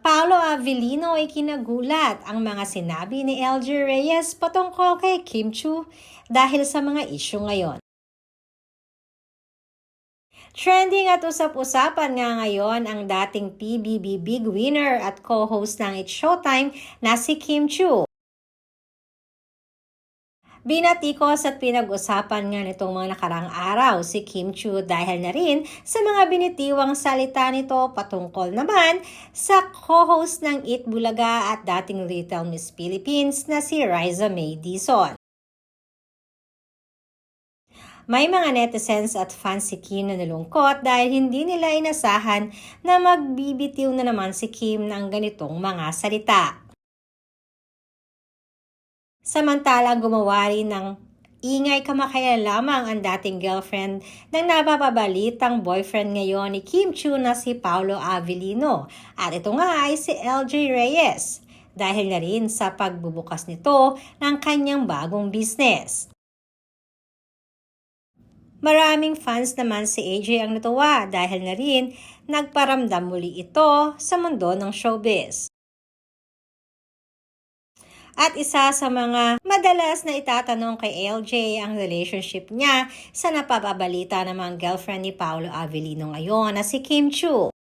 Paolo Avellino ay kinagulat ang mga sinabi ni LJ Reyes patungkol kay Kim Chu dahil sa mga isyu ngayon. Trending at usap-usapan nga ngayon ang dating PBB Big Winner at co-host ng It's Showtime na si Kim Chu. Binatikos at pinag-usapan nga nitong mga nakarang araw si Kim Chu dahil na rin sa mga binitiwang salita nito patungkol naman sa co-host ng Eat Bulaga at dating Little Miss Philippines na si Riza May Dizon. May mga netizens at fans si Kim na nalungkot dahil hindi nila inasahan na magbibitiw na naman si Kim ng ganitong mga salita. Samantala, gumawa rin ng ingay kamakailan lamang ang dating girlfriend ng napapabalitang boyfriend ngayon ni Kim Chu na si Paolo Avellino. At ito nga ay si LJ Reyes dahil na rin sa pagbubukas nito ng kanyang bagong business. Maraming fans naman si AJ ang natuwa dahil na rin nagparamdam muli ito sa mundo ng showbiz. At isa sa mga madalas na itatanong kay LJ ang relationship niya sa napapabalita ng mga girlfriend ni Paolo Avellino ngayon na si Kim Chu.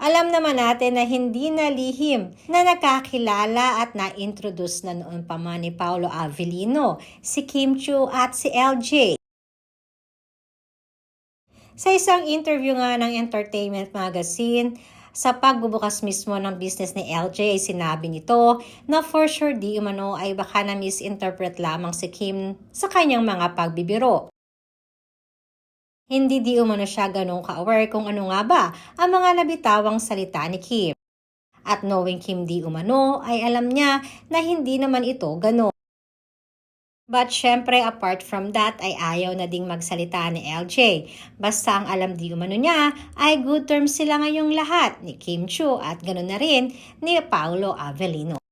Alam naman natin na hindi na lihim na nakakilala at na-introduce na noon pa man ni Paolo Avellino, si Kim Chu at si LJ. Sa isang interview nga ng Entertainment Magazine, sa pagbubukas mismo ng business ni LJ ay sinabi nito na for sure di umano ay baka na misinterpret lamang si Kim sa kanyang mga pagbibiro. Hindi di umano siya ganun ka-aware kung ano nga ba ang mga nabitawang salita ni Kim. At knowing Kim di umano ay alam niya na hindi naman ito ganun. But syempre apart from that ay ayaw na ding magsalita ni LJ. Basta ang alam di umano niya ay good terms sila ngayong lahat ni Kim Chu at ganoon na rin ni Paolo Avellino.